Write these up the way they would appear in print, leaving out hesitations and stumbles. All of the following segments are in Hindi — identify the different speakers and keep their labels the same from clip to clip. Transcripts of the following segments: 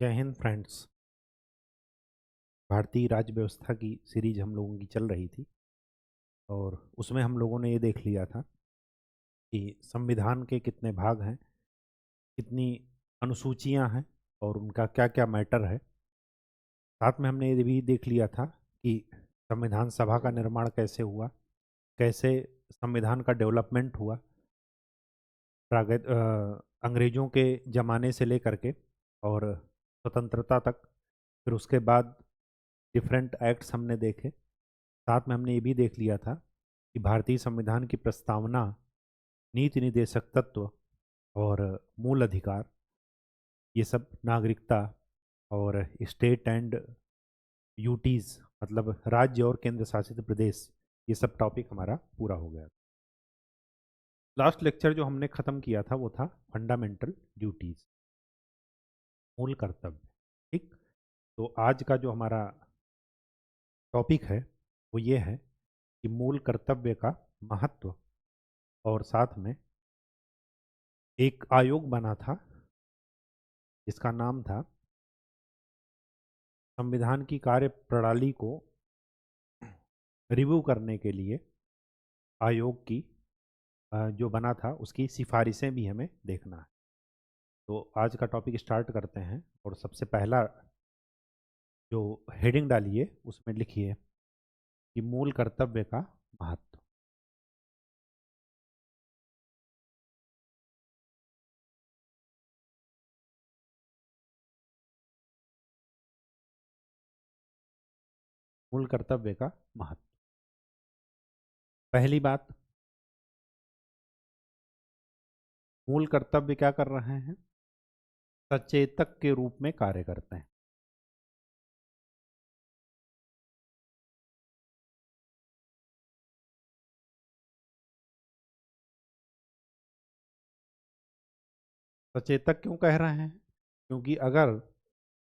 Speaker 1: जय हिंद फ्रेंड्स। भारतीय राज्य व्यवस्था की सीरीज हम लोगों की चल रही थी और उसमें हम लोगों ने ये देख लिया था कि संविधान के कितने भाग हैं, कितनी अनुसूचियां हैं और उनका क्या क्या मैटर है। साथ में हमने ये भी देख लिया था कि संविधान सभा का निर्माण कैसे हुआ, कैसे संविधान का डेवलपमेंट हुआ अंग्रेज़ों के ज़माने से लेकर के और स्वतंत्रता तक। फिर उसके बाद डिफरेंट एक्ट्स हमने देखे। साथ में हमने ये भी देख लिया था कि भारतीय संविधान की प्रस्तावना, नीति निर्देशक तत्व और मूल अधिकार, ये सब नागरिकता और स्टेट एंड यूटीज मतलब राज्य और केंद्र शासित प्रदेश, ये सब टॉपिक हमारा पूरा हो गया। लास्ट लेक्चर जो हमने ख़त्म किया था वो था फंडामेंटल ड्यूटीज, मूल कर्तव्य। ठीक। तो आज का जो हमारा टॉपिक है वो ये है कि मूल कर्तव्य का महत्व, और साथ में एक आयोग बना था जिसका नाम था संविधान की कार्य प्रणाली को रिव्यू करने के लिए आयोग की जो बना था उसकी सिफारिशें भी हमें देखना है। तो आज का टॉपिक स्टार्ट करते हैं और सबसे पहला जो हेडिंग डालिए उसमें लिखिए कि मूल कर्तव्य का महत्व। मूल कर्तव्य का महत्व। पहली बात, मूल कर्तव्य क्या कर रहे हैं? सचेतक के रूप में कार्य करते हैं। सचेतक क्यों कह रहे हैं? क्योंकि अगर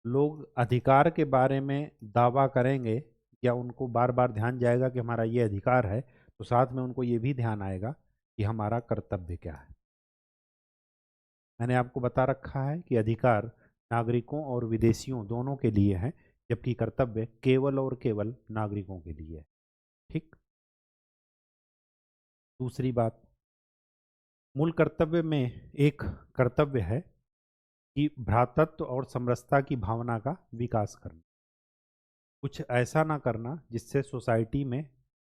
Speaker 1: लोग अधिकार के बारे में दावा करेंगे या उनको बार बार ध्यान जाएगा कि हमारा ये अधिकार है, तो साथ में उनको ये भी ध्यान आएगा कि हमारा कर्तव्य क्या है। मैंने आपको बता रखा है कि अधिकार नागरिकों और विदेशियों दोनों के लिए है, जबकि कर्तव्य केवल और केवल नागरिकों के लिए है। ठीक। दूसरी बात, मूल कर्तव्य में एक कर्तव्य है कि भ्रातृत्व और समरसता की भावना का विकास करना। कुछ ऐसा ना करना जिससे सोसाइटी में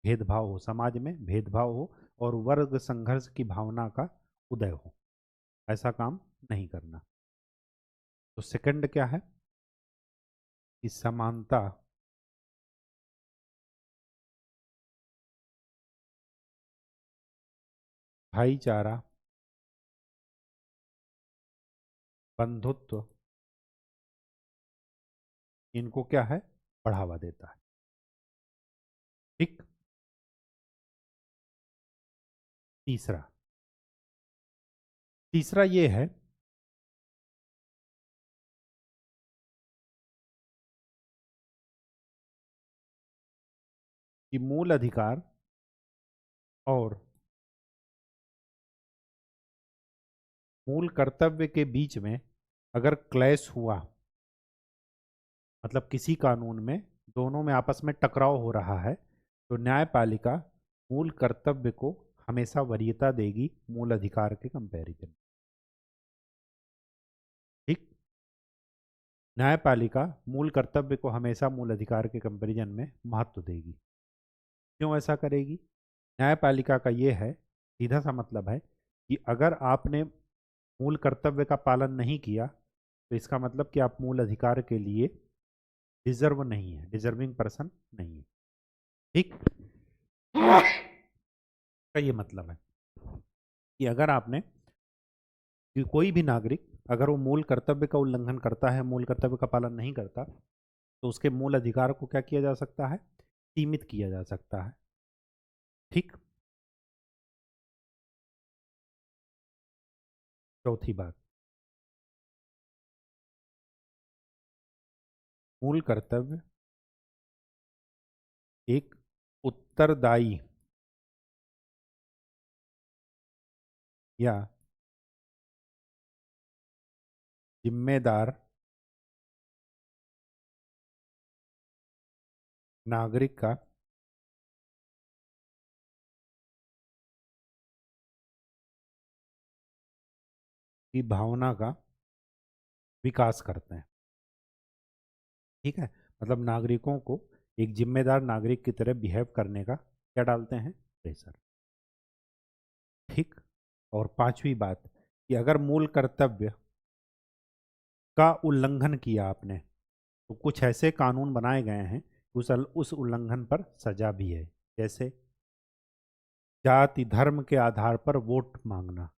Speaker 1: भेदभाव हो, समाज में भेदभाव हो और वर्ग संघर्ष की भावना का उदय हो। ऐसा काम नहीं करना। तो सेकंड क्या है कि समानता, भाईचारा, बंधुत्व, इनको क्या है, बढ़ावा देता है। ठीक। तीसरा, तीसरा ये है कि मूल अधिकार और मूल कर्तव्य के बीच में अगर क्लैश हुआ, मतलब किसी कानून में दोनों में आपस में टकराव हो रहा है, तो न्यायपालिका मूल कर्तव्य को हमेशा वरीयता देगी मूल अधिकार के कंपैरिजन। ठीक। न्यायपालिका मूल कर्तव्य को हमेशा मूल अधिकार के कंपैरिजन में महत्व देगी। क्यों ऐसा करेगी? न्यायपालिका का ये है, सीधा सा मतलब है कि अगर आपने मूल कर्तव्य का पालन नहीं किया तो इसका मतलब कि आप मूल अधिकार के लिए डिजर्व नहीं है, डिजर्विंग पर्सन नहीं है। ठीक। का ये मतलब है कि अगर आपने, कि कोई भी नागरिक अगर वो मूल कर्तव्य का उल्लंघन करता है, मूल कर्तव्य का पालन नहीं करता, तो उसके मूल अधिकार को क्या किया जा सकता है, सीमित किया जा सकता है। ठीक। चौथी बात, मूल कर्तव्य एक उत्तरदायी या जिम्मेदार नागरिक का की भावना का विकास करते हैं। ठीक है, मतलब नागरिकों को एक जिम्मेदार नागरिक की तरह बिहेव करने का क्या डालते हैं, प्रेशर। ठीक। और पांचवी बात कि अगर मूल कर्तव्य का उल्लंघन किया आपने तो कुछ ऐसे कानून बनाए गए हैं, उस उल्लंघन पर सजा भी है। जैसे जाति धर्म के आधार पर वोट मांगना,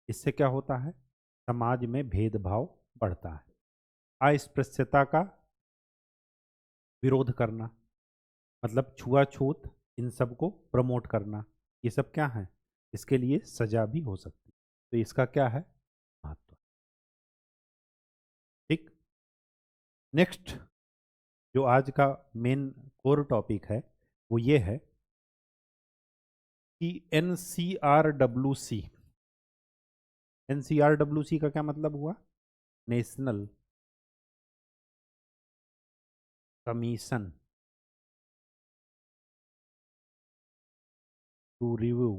Speaker 1: इससे क्या होता है, समाज में भेदभाव बढ़ता है। अस्पृश्यता का विरोध करना, मतलब छुआछूत, इन सब को प्रमोट करना, ये सब क्या है, इसके लिए सजा भी हो सकती है। तो इसका क्या है, महत्व। ठीक। नेक्स्ट जो आज का मेन कोर टॉपिक है वो ये है कि NCRWC। NCRWC का क्या मतलब हुआ, national commission to review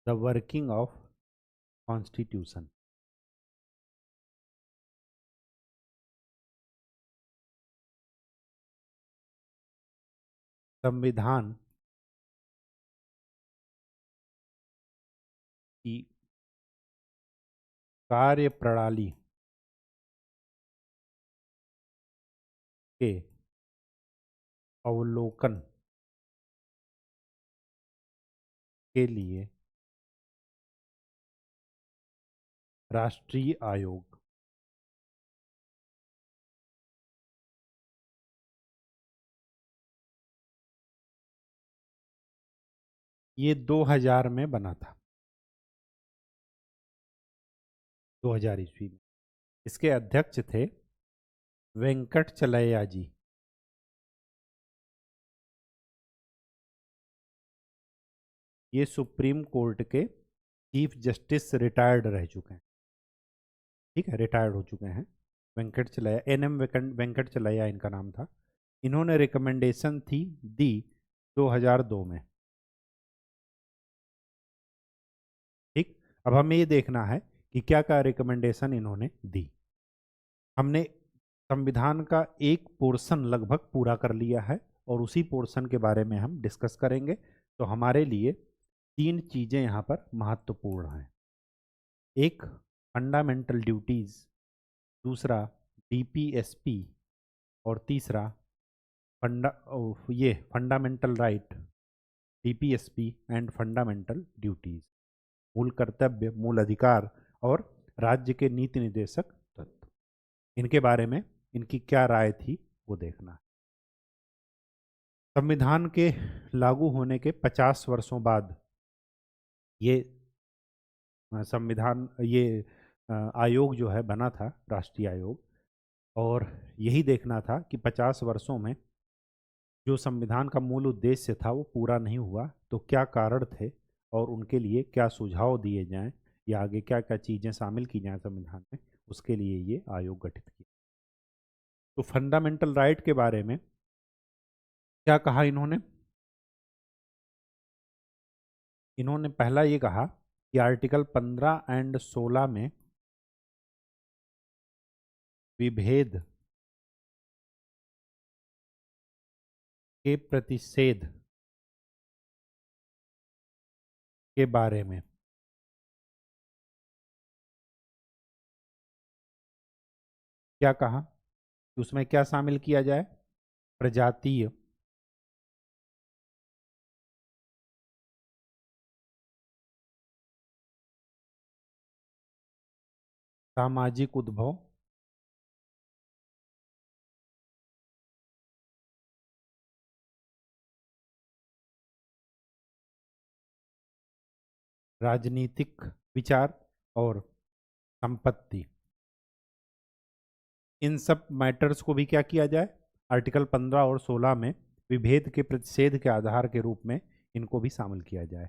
Speaker 1: the working of constitution. संविधान की कार्य प्रणाली के अवलोकन के लिए राष्ट्रीय आयोग। ये 2000 में बना था, 2000 ईस्वी में। इसके अध्यक्ष थे वेंकट चलैया जी। ये सुप्रीम कोर्ट के चीफ जस्टिस रिटायर्ड रह चुके हैं। ठीक है, रिटायर्ड हो चुके हैं। वेंकट चलैया, NM वेंकट चलैया इनका नाम था। इन्होंने रिकमेंडेशन थी दी 2002 में। ठीक। अब हमें ये देखना है कि क्या क्या रिकमेंडेशन इन्होंने दी। हमने संविधान का एक पोर्शन लगभग पूरा कर लिया है और उसी पोर्शन के बारे में हम डिस्कस करेंगे। तो हमारे लिए तीन चीजें यहाँ पर महत्वपूर्ण हैं। एक, फंडामेंटल ड्यूटीज, दूसरा DPSP, और तीसरा ये fundamental right, DPSP and fundamental duties, मूल कर्तव्य, मूल अधिकार और राज्य के नीति निर्देशक तत्व। इनके बारे में इनकी क्या राय थी वो देखना है। संविधान के लागू होने के 50 वर्षों बाद ये संविधान, ये आयोग जो है बना था, राष्ट्रीय आयोग। और यही देखना था कि 50 वर्षों में जो संविधान का मूल उद्देश्य था वो पूरा नहीं हुआ, तो क्या कारण थे और उनके लिए क्या सुझाव दिए जाएं या आगे क्या क्या चीज़ें शामिल की जाएं संविधान में, उसके लिए ये आयोग गठित किया। तो फंडामेंटल राइट के बारे में क्या कहा इन्होंने, इन्होंने पहला ये कहा कि आर्टिकल 15 एंड 16 में विभेद के प्रतिषेध के बारे में क्या कहा कि उसमें क्या शामिल किया जाए, प्रजातीय, सामाजिक उद्भव, राजनीतिक विचार और संपत्ति, इन सब मैटर्स को भी क्या किया जाए, आर्टिकल 15 और 16 में विभेद के प्रतिषेध के आधार के रूप में इनको भी शामिल किया जाए।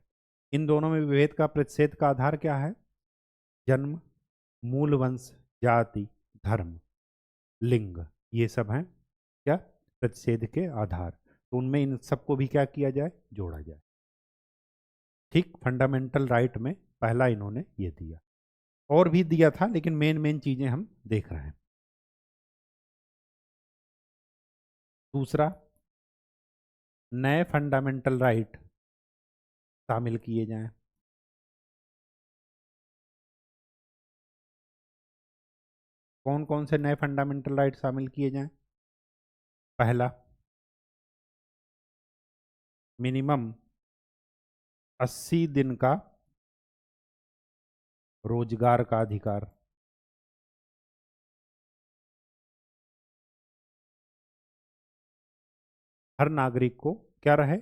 Speaker 1: इन दोनों में विभेद का प्रतिषेध का आधार क्या है, जन्म, मूल वंश, जाति, धर्म, लिंग, ये सब हैं क्या, प्रतिषेध के आधार। तो उनमें इन सबको भी क्या किया जाए, जोड़ा जाए। ठीक, फंडामेंटल राइट में पहला इन्होंने ये दिया, और भी दिया था लेकिन मेन मेन चीजें हम देख रहे हैं। दूसरा, नए फंडामेंटल राइट शामिल किए जाएं। कौन कौन से नए फंडामेंटल राइट शामिल किए जाएं? पहला, मिनिमम 80 दिन का रोजगार का अधिकार। हर नागरिक को क्या रहे,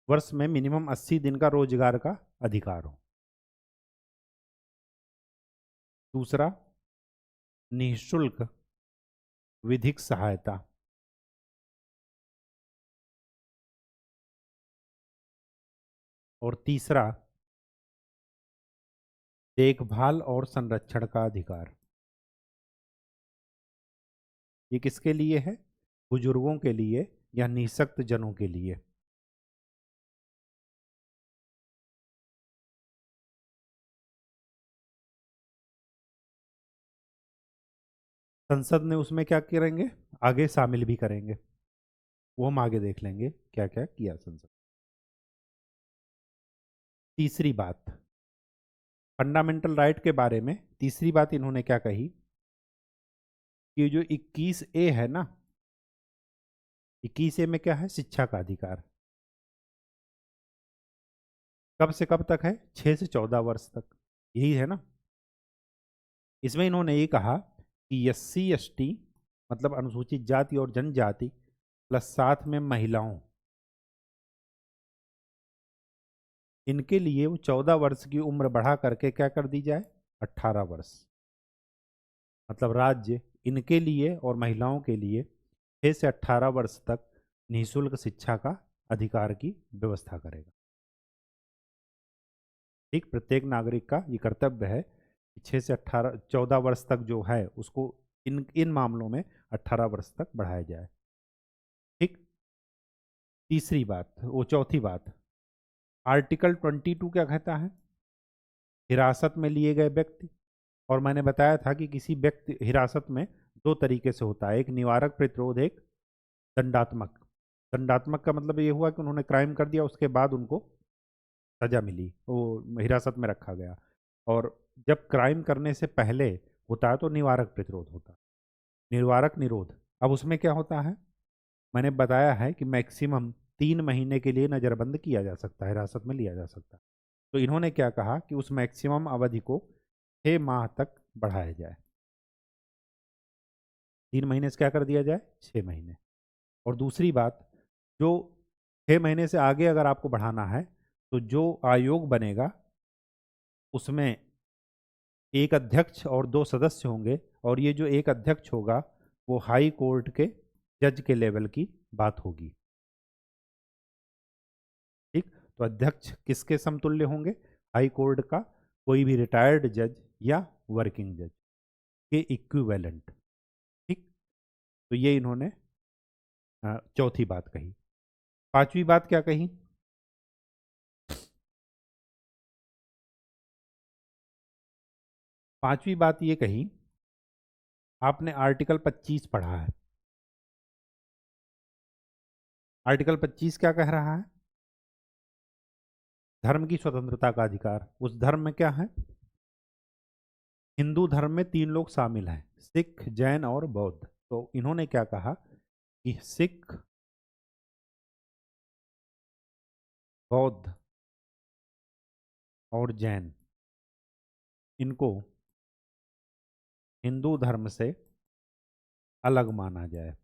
Speaker 1: वर्ष में मिनिमम 80 दिन का रोजगार का अधिकार हो। दूसरा, निःशुल्क विधिक सहायता। और तीसरा, देखभाल और संरक्षण का अधिकार। ये किसके लिए है, बुजुर्गों के लिए या निःशक्त जनों के लिए। संसद ने उसमें क्या करेंगे, आगे शामिल भी करेंगे, वो हम आगे देख लेंगे क्या क्या किया संसद। तीसरी बात, फंडामेंटल राइट के बारे में तीसरी बात इन्होंने क्या कही कि जो 21A है ना, 21A में क्या है, शिक्षा का अधिकार। कब से कब तक है, 6 से 14 वर्ष तक, यही है ना। इसमें इन्होंने ये कहा कि SC ST मतलब अनुसूचित जाति और जनजाति प्लस साथ में महिलाओं, इनके लिए वो 14 वर्ष की उम्र बढ़ा करके क्या कर दी जाए, 18 वर्ष। मतलब राज्य इनके लिए और महिलाओं के लिए 6 से 18 वर्ष तक निःशुल्क शिक्षा का अधिकार की व्यवस्था करेगा। ठीक, प्रत्येक नागरिक का ये कर्तव्य है कि 6 से 14 वर्ष तक जो है उसको इन इन मामलों में 18 वर्ष तक बढ़ाया जाए। ठीक, तीसरी बात, वो चौथी बात, आर्टिकल 22 क्या कहता है, हिरासत में लिए गए व्यक्ति। और मैंने बताया था कि किसी व्यक्ति हिरासत में दो तरीके से होता है, एक निवारक प्रतिरोध, एक दंडात्मक। दंडात्मक का मतलब ये हुआ कि उन्होंने क्राइम कर दिया, उसके बाद उनको सजा मिली, वो हिरासत में रखा गया। और जब क्राइम करने से पहले होता है तो निवारक प्रतिरोध होता है, निवारक निरोध। अब उसमें क्या होता है, मैंने बताया है कि मैक्सिमम 3 महीने के लिए नज़रबंद किया जा सकता है, हिरासत में लिया जा सकता है। तो इन्होंने क्या कहा कि उस मैक्सिमम अवधि को 6 माह तक बढ़ाया जाए, 3 महीने से क्या कर दिया जाए, 6 महीने। और दूसरी बात, जो 6 महीने से आगे अगर आपको बढ़ाना है तो जो आयोग बनेगा उसमें एक अध्यक्ष और 2 सदस्य होंगे, और ये जो एक अध्यक्ष होगा वो हाई कोर्ट के जज के लेवल की बात होगी। ठीक, तो अध्यक्ष किसके समतुल्य होंगे, हाई कोर्ट का कोई भी रिटायर्ड जज या वर्किंग जज के इक्विवेलेंट। ठीक, तो ये इन्होंने चौथी बात कही। पांचवी बात क्या कही, पांचवी बात ये कही, आपने आर्टिकल 25 पढ़ा है। आर्टिकल 25 क्या कह रहा है, धर्म की स्वतंत्रता का अधिकार। उस धर्म में क्या है, हिंदू धर्म में 3 लोग शामिल हैं, सिख, जैन और बौद्ध। तो इन्होंने क्या कहा कि सिख, बौद्ध और जैन, इनको हिंदू धर्म से अलग माना जाए।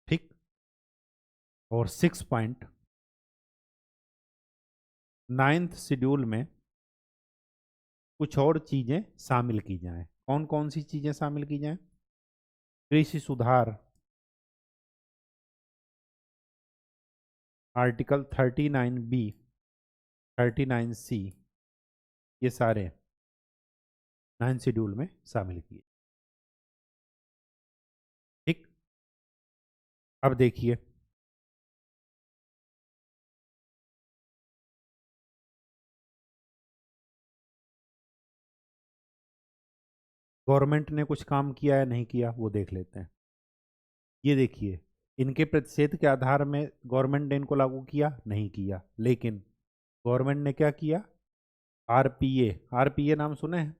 Speaker 1: ठीक, और 6.9 शेड्यूल में कुछ और चीजें शामिल की जाएं। कौन कौन सी चीजें शामिल की जाएं, कृषि सुधार, आर्टिकल 39B 39C ये सारे 9 शेड्यूल में शामिल किए। ठीक, अब देखिए गवर्नमेंट ने कुछ काम किया या नहीं किया वो देख लेते हैं। ये देखिए इनके प्रतिषेध के आधार में गवर्नमेंट ने इनको लागू किया नहीं किया, लेकिन गवर्नमेंट ने क्या किया, आरपीए, आरपीए नाम सुने हैं,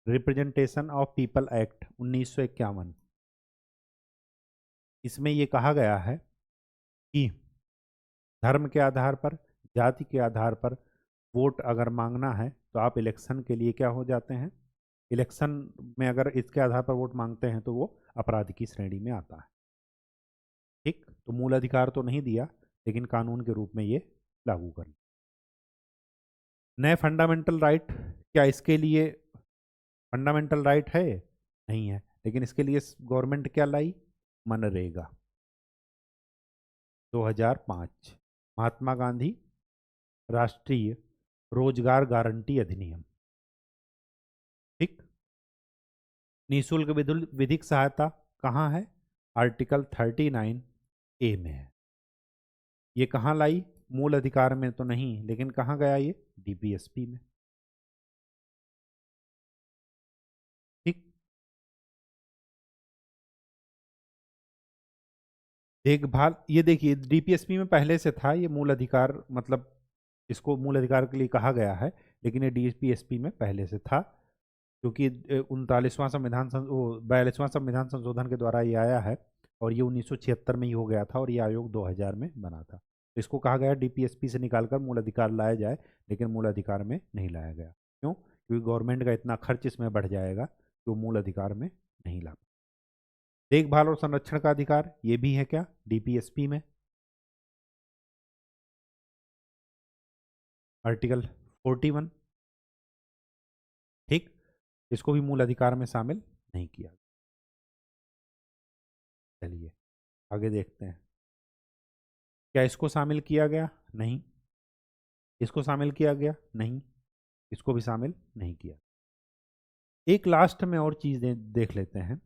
Speaker 1: रिप्रेजेंटेशन ऑफ पीपल एक्ट 1951। इसमें ये कहा गया है कि धर्म के आधार पर, जाति के आधार पर वोट अगर मांगना है तो आप इलेक्शन के लिए क्या हो जाते हैं, इलेक्शन में अगर इसके आधार पर वोट मांगते हैं तो वो अपराध की श्रेणी में आता है। ठीक, तो मूल अधिकार तो नहीं दिया लेकिन कानून के रूप में ये लागू कर। नए फंडामेंटल राइट, क्या इसके लिए फंडामेंटल राइट है? नहीं है, लेकिन इसके लिए गवर्नमेंट क्या लाई, मनरेगा 2005, महात्मा गांधी राष्ट्रीय रोजगार गारंटी अधिनियम। ठीक, निःशुल्क विधिक सहायता कहाँ है, आर्टिकल 39A में है। ये कहाँ लाई, मूल अधिकार में तो नहीं, लेकिन कहाँ गया ये, डीपीएसपी में। ठीक, देखभाल, ये देखिए डीपीएसपी में पहले से था ये मूल अधिकार, मतलब इसको मूल अधिकार के लिए कहा गया है, लेकिन ये डीपीएसपी में पहले से था, क्योंकि 39वां संविधान 42वां संविधान संशोधन के द्वारा ये आया है और ये 1976 में ही हो गया था और ये आयोग 2000 में बना था। तो इसको कहा गया डीपीएसपी से निकालकर मूल अधिकार लाया जाए, लेकिन मूल अधिकार में नहीं लाया गया। क्यों? क्योंकि गवर्नमेंट का इतना खर्च इसमें बढ़ जाएगा कि वो मूल अधिकार में नहीं ला। देखभाल और संरक्षण का अधिकार ये भी है क्या, डीपीएसपी में, आर्टिकल 41। ठीक, इसको भी मूल अधिकार में शामिल नहीं किया। चलिए आगे देखते हैं, क्या इसको शामिल किया गया, नहीं। इसको शामिल किया गया, नहीं। इसको भी शामिल नहीं किया। एक लास्ट में और चीज देख लेते हैं,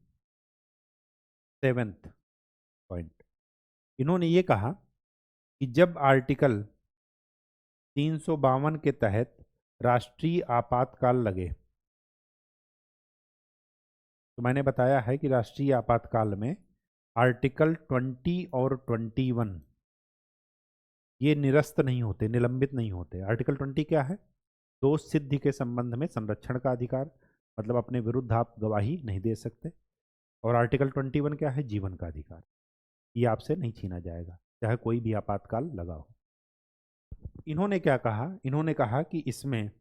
Speaker 1: 7th पॉइंट। इन्होंने ये कहा कि जब आर्टिकल 352 के तहत राष्ट्रीय आपातकाल लगे, तो मैंने बताया है कि राष्ट्रीय आपातकाल में आर्टिकल 20 और 21 ये निरस्त नहीं होते, निलंबित नहीं होते। आर्टिकल 20 क्या है, दोष सिद्धि के संबंध में संरक्षण का अधिकार, मतलब अपने विरुद्ध आप गवाही नहीं दे सकते। और आर्टिकल 21 क्या है, जीवन का अधिकार, ये आपसे नहीं छीना जाएगा चाहे कोई भी आपातकाल लगा हो। इन्होंने क्या कहा, इन्होंने कहा कि इसमें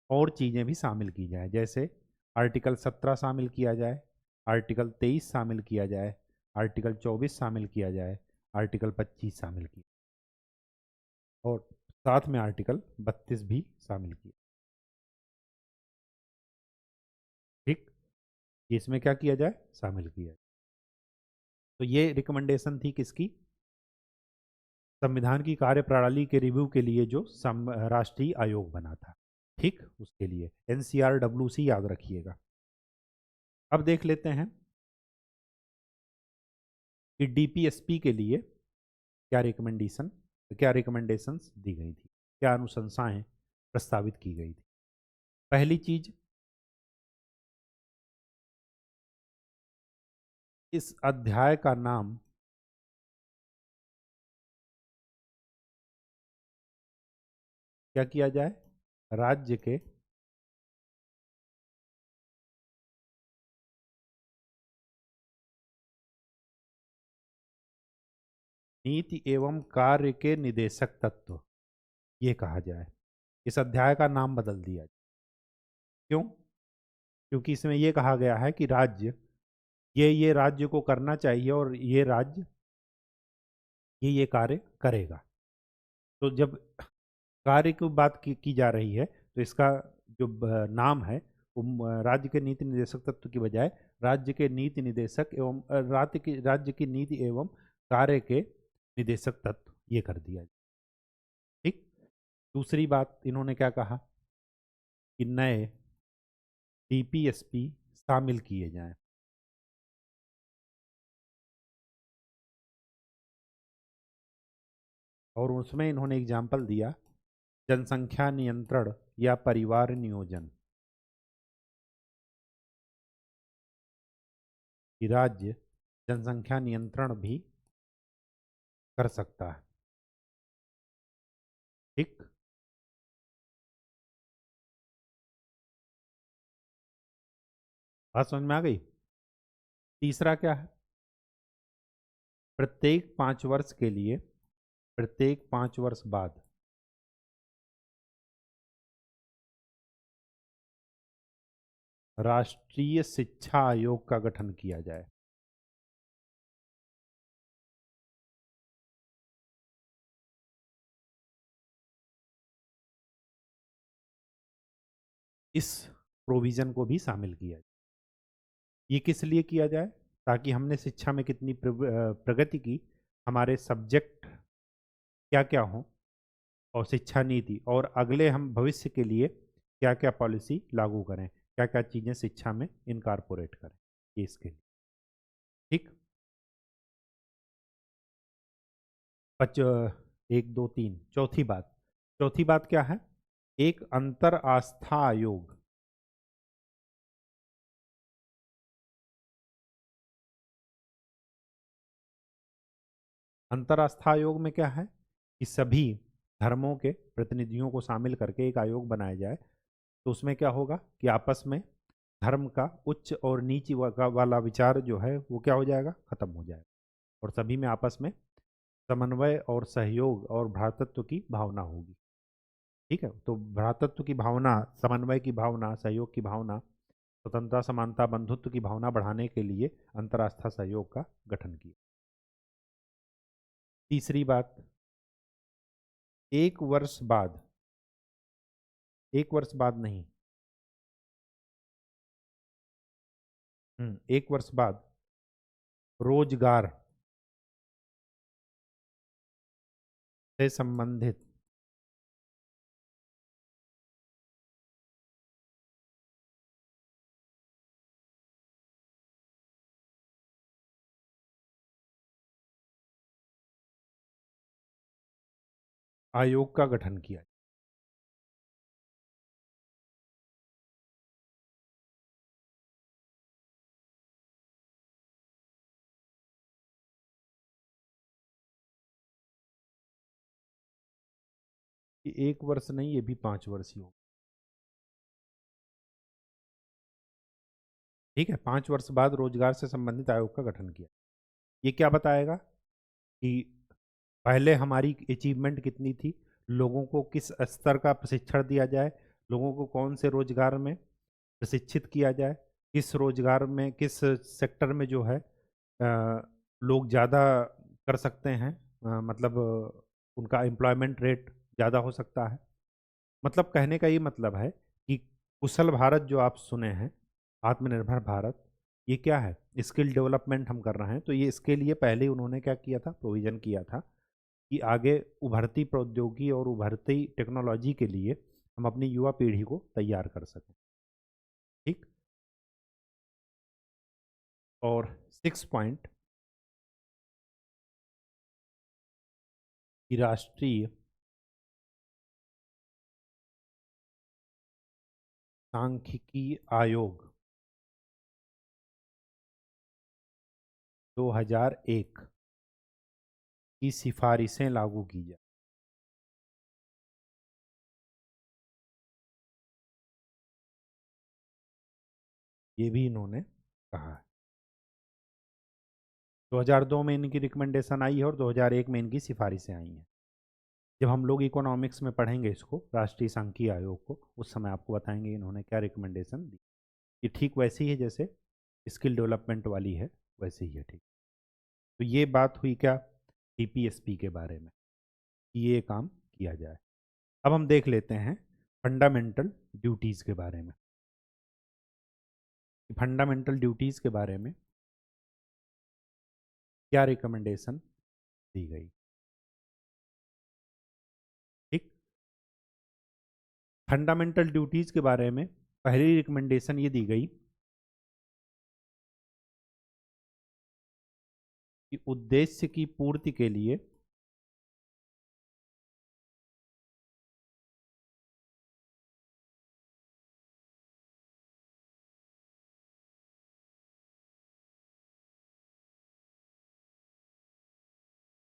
Speaker 1: और चीज़ें भी शामिल की जाए, जैसे आर्टिकल 17 शामिल किया जाए, आर्टिकल 23 शामिल किया जाए, आर्टिकल 24 शामिल किया जाए, आर्टिकल 25 शामिल किया, और साथ में आर्टिकल 32 भी शामिल किया। ठीक, इसमें क्या किया जाए, शामिल किया जाए। तो ये रिकमेंडेशन थी किसकी, संविधान की कार्यप्रणाली के रिव्यू के लिए जो राष्ट्रीय आयोग बना था। ठीक, उसके लिए NCRWC याद रखिएगा। अब देख लेते हैं कि डीपीएसपी के लिए क्या रिकमेंडेशंस दी गई थी, क्या अनुशंसाएं प्रस्तावित की गई थी। पहली चीज, इस अध्याय का नाम क्या किया जाए, राज्य के नीति एवं कार्य के निदेशक तत्व, ये कहा जाए। इस अध्याय का नाम बदल दिया जाए। क्यों? क्योंकि इसमें यह कहा गया है कि राज्य ये राज्य को करना चाहिए और ये राज्य ये कार्य करेगा। तो जब कार्य की बात की जा रही है तो इसका जो नाम है वो राज्य के नीति निदेशक तत्व की बजाय राज्य के नीति निदेशक एवं राज्य की नीति एवं कार्य के निदेशक तत्व ये कर दिया। ठीक, दूसरी बात इन्होंने क्या कहा कि नए डीपीएसपी शामिल किए जाएं। और उसमें इन्होंने एग्जाम्पल दिया जनसंख्या नियंत्रण या परिवार नियोजन, कि राज्य जनसंख्या नियंत्रण भी कर सकता है। ठीक। बात समझ में आ गई। तीसरा क्या है, प्रत्येक 5 वर्ष के लिए, प्रत्येक 5 वर्ष बाद राष्ट्रीय शिक्षा आयोग का गठन किया जाए। इस प्रोविजन को भी शामिल किया जाए। ये किस लिए किया जाए, ताकि हमने शिक्षा में कितनी प्रगति की, हमारे सब्जेक्ट क्या क्या हों, और शिक्षा नीति, और अगले हम भविष्य के लिए क्या क्या पॉलिसी लागू करें, क्या क्या चीज़ें शिक्षा में इनकारपोरेट करें, ये इसके लिए। ठीक। पच 1 2 3 चौथी बात क्या है, एक अंतर आस्था आयोग। अंतर आस्था आयोग में क्या है कि सभी धर्मों के प्रतिनिधियों को शामिल करके एक आयोग बनाया जाए। तो उसमें क्या होगा कि आपस में धर्म का उच्च और नीच वाला विचार जो है वो क्या हो जाएगा, खत्म हो जाएगा, और सभी में आपस में समन्वय और सहयोग और भ्रातृत्व की भावना होगी। ठीक है, तो भ्रातृत्व की भावना, समन्वय की भावना, सहयोग की भावना, स्वतंत्रता समानता बंधुत्व की भावना बढ़ाने के लिए अंतर्राष्ट्रीय सहयोग का गठन किया। तीसरी बात, एक वर्ष बाद, एक वर्ष बाद नहीं, 1 वर्ष बाद रोजगार से संबंधित आयोग का गठन किया। ये 1 वर्ष नहीं, ये भी 5 वर्ष ही हो। ठीक है, 5 वर्ष बाद रोजगार से संबंधित आयोग का गठन किया। ये क्या बताएगा कि पहले हमारी अचीवमेंट कितनी थी, लोगों को किस स्तर का प्रशिक्षण दिया जाए, लोगों को कौन से रोजगार में प्रशिक्षित किया जाए, किस रोजगार में, किस सेक्टर में जो है लोग ज़्यादा कर सकते हैं, मतलब उनका एम्प्लॉयमेंट रेट ज़्यादा हो सकता है। मतलब कहने का ये मतलब है कि कुशल भारत जो आप सुने हैं, आत्मनिर्भर भारत, ये क्या है, स्किल डेवलपमेंट हम कर रहे हैं। तो ये इसके लिए पहले ही उन्होंने क्या किया था, प्रोविज़न किया था कि आगे उभरती प्रौद्योगिकी और उभरती टेक्नोलॉजी के लिए हम अपनी युवा पीढ़ी को तैयार कर सकें। ठीक। और 6 पॉइंट, कि राष्ट्रीय सांख्यिकी आयोग 2001 की सिफारिशें लागू की जाए। ये भी इन्होंने कहा है। 2002 में इनकी रिकमेंडेशन आई है और 2001 में इनकी सिफारिशें आई हैं। जब हम लोग इकोनॉमिक्स में पढ़ेंगे इसको, राष्ट्रीय सांख्यिकी आयोग को, उस समय आपको बताएंगे इन्होंने क्या रिकमेंडेशन दी। ये ठीक वैसी ही है जैसे स्किल डेवलपमेंट वाली है, वैसे ही है। ठीक। तो ये बात हुई क्या, डीपीएसपी के बारे में, कि ये काम किया जाए। अब हम देख लेते हैं फंडामेंटल ड्यूटीज़ के बारे में। फंडामेंटल ड्यूटीज़ के बारे में क्या रिकमेंडेशन दी गई। ठीक। फंडामेंटल ड्यूटीज के बारे में पहली रिकमेंडेशन ये दी गई कि उद्देश्य की पूर्ति के लिए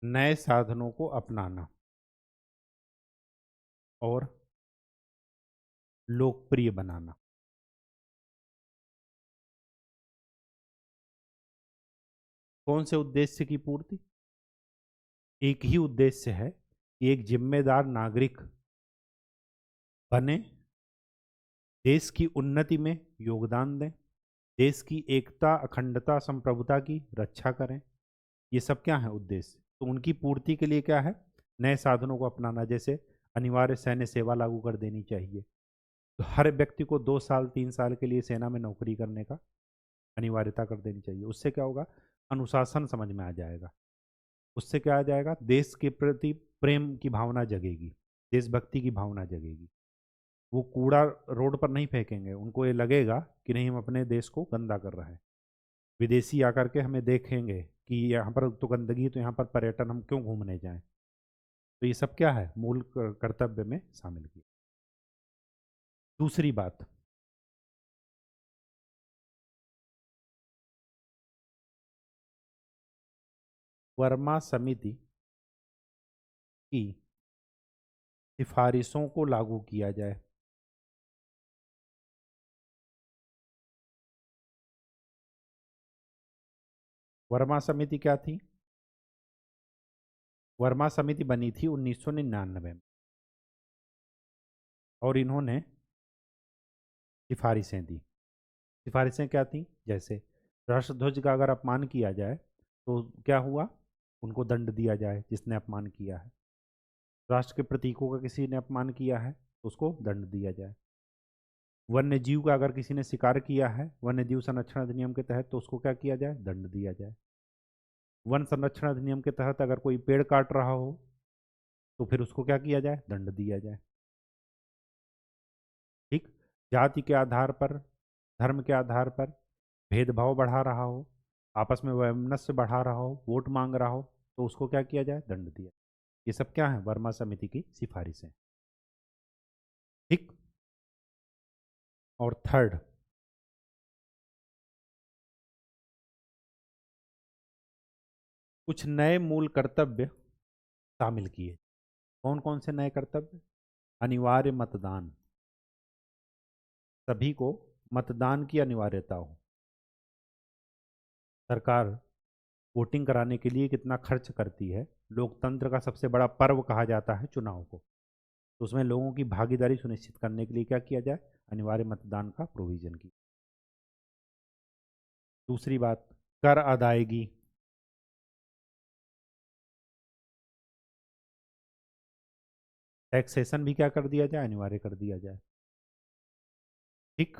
Speaker 1: नए साधनों को अपनाना और लोकप्रिय बनाना। कौन से उद्देश्य की पूर्ति? एक ही उद्देश्य है कि एक जिम्मेदार नागरिक बने, देश की उन्नति में योगदान दें, देश की एकता, अखंडता, संप्रभुता की रक्षा करें। ये सब क्या है उद्देश्य? तो उनकी पूर्ति के लिए क्या है? नए साधनों को अपनाना, जैसे अनिवार्य सैन्य सेवा लागू कर देनी चाहिए। तो हर व्यक्ति को 2 साल 3 साल के लिए सेना में नौकरी करने का अनिवार्यता कर देनी चाहिए। उससे क्या होगा? अनुशासन समझ में आ जाएगा। उससे क्या आ जाएगा? देश के प्रति प्रेम की भावना जगेगी, देशभक्ति की भावना जगेगी। वो कूड़ा रोड पर नहीं फेंकेंगे, उनको ये लगेगा कि नहीं, हम अपने देश को गंदा कर रहे हैं। विदेशी आकर के हमें देखेंगे कि यहाँ पर तो गंदगी है, तो यहाँ पर पर्यटन हम क्यों घूमने जाएं। तो ये सब क्या है? मूल कर्तव्य में शामिल किया। दूसरी बात, वर्मा समिति की सिफारिशों को लागू किया जाए। वर्मा समिति क्या थी? वर्मा समिति बनी थी 1999 में और इन्होंने सिफारिशें दी। सिफारिशें क्या थी? जैसे राष्ट्रध्वज का अगर अपमान किया जाए तो क्या हुआ? उनको दंड दिया जाए जिसने अपमान किया है। राष्ट्र के प्रतीकों का किसी ने अपमान किया है तो उसको दंड दिया जाए। वन्य जीव का अगर किसी ने शिकार किया है वन्य जीव संरक्षण अधिनियम के तहत, तो उसको क्या किया जाए? दंड दिया जाए। वन संरक्षण अधिनियम के तहत अगर कोई पेड़ काट रहा हो तो फिर उसको क्या किया जाए? दंड दिया जाए। ठीक। जाति के आधार पर, धर्म के आधार पर भेदभाव बढ़ा रहा हो, आपस में वैमनस्य बढ़ा रहा हो, वोट मांग रहा हो, तो उसको क्या किया जाए? दंड दिया। ये सब क्या है? वर्मा समिति की सिफारिशें। ठीक। और थर्ड, कुछ नए मूल कर्तव्य शामिल किए। कौन कौन से नए कर्तव्य? अनिवार्य मतदान, सभी को मतदान की अनिवार्यता हो। सरकार वोटिंग कराने के लिए कितना खर्च करती है। लोकतंत्र का सबसे बड़ा पर्व कहा जाता है चुनाव को, तो उसमें लोगों की भागीदारी सुनिश्चित करने के लिए क्या किया जाए? अनिवार्य मतदान का प्रोविजन की। दूसरी बात, कर अदायगी। टैक्सेशन भी क्या कर दिया जाए? अनिवार्य कर दिया जाए। ठीक।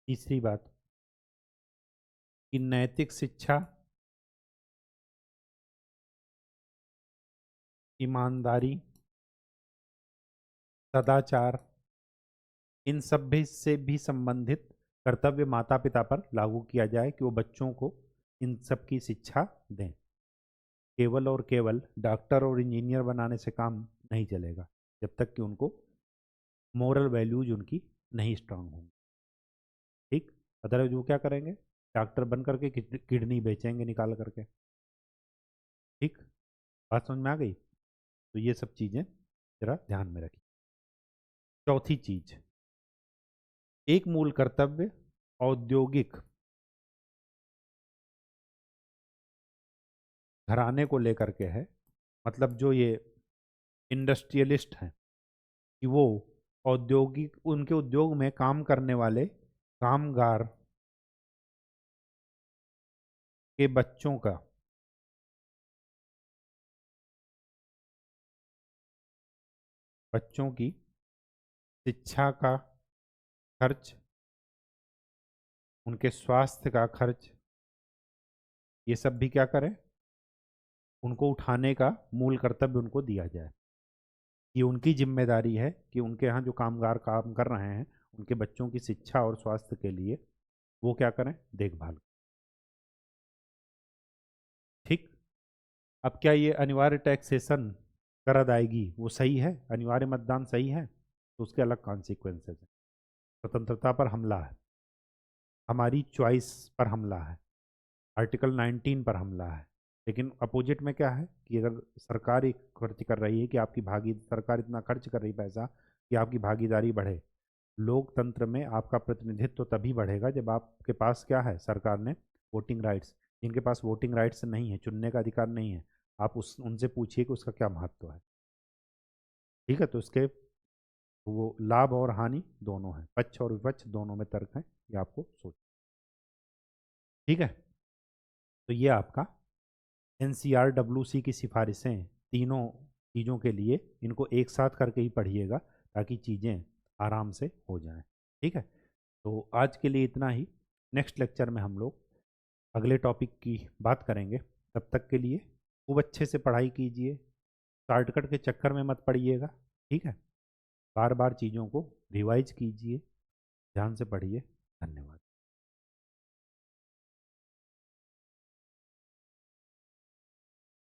Speaker 1: तीसरी बात, कि नैतिक शिक्षा, ईमानदारी, सदाचार, इन सब भी से भी संबंधित कर्तव्य माता पिता पर लागू किया जाए कि वो बच्चों को इन सब की शिक्षा दें। केवल और केवल डॉक्टर और इंजीनियर बनाने से काम नहीं चलेगा जब तक कि उनको मोरल वैल्यूज उनकी नहीं स्ट्रांग होंगी। ठीक। अदरवाइज वो क्या करेंगे? डॉक्टर बन करके किडनी बेचेंगे निकाल करके। ठीक। बात समझ में आ गई? तो ये सब चीज़ें जरा ध्यान में रखिए। चौथी चीज, एक मूल कर्तव्य औद्योगिक घराने को लेकर के है। मतलब जो ये इंडस्ट्रियलिस्ट हैं कि वो औद्योगिक, उनके उद्योग में काम करने वाले कामगार के बच्चों का बच्चों की शिक्षा का खर्च, उनके स्वास्थ्य का खर्च, ये सब भी क्या करें? उनको उठाने का मूल कर्तव्य उनको दिया जाए। ये उनकी जिम्मेदारी है कि उनके यहाँ जो कामगार काम कर रहे हैं उनके बच्चों की शिक्षा और स्वास्थ्य के लिए वो क्या करें, देखभाल। ठीक। अब क्या ये अनिवार्य टैक्सेशन कर अदायगी वो सही है, अनिवार्य मतदान सही है? तो उसके अलग कॉन्सिक्वेंसेज हैं। स्वतंत्रता पर हमला है, हमारी चॉइस पर हमला है, आर्टिकल 19 पर हमला है। लेकिन अपोजिट में क्या है कि अगर सरकार ही खर्च कर रही है कि आपकी भागी सरकार इतना खर्च कर रही पैसा कि आपकी भागीदारी बढ़े। लोकतंत्र में आपका प्रतिनिधित्व तभी बढ़ेगा जब आपके पास क्या है, सरकार ने वोटिंग राइट्स। जिनके पास वोटिंग राइट्स नहीं है, चुनने का अधिकार नहीं है, आप उस उनसे पूछिए कि उसका क्या महत्व है। ठीक है, तो इसके वो लाभ और हानि दोनों हैं, पक्ष और विपक्ष दोनों में तर्क हैं, ये आपको सोच। ठीक है, तो ये आपका NCRWC की सिफारिशें तीनों चीज़ों के लिए, इनको एक साथ करके ही पढ़िएगा ताकि चीज़ें आराम से हो जाएं। ठीक है, तो आज के लिए इतना ही। नेक्स्ट लेक्चर में हम लोग अगले टॉपिक की बात करेंगे। तब तक के लिए खूब अच्छे से पढ़ाई कीजिए, शॉर्टकट के चक्कर में मत पड़िएगा। ठीक है, बार बार चीज़ों को रिवाइज कीजिए, ध्यान से पढ़िए। धन्यवाद।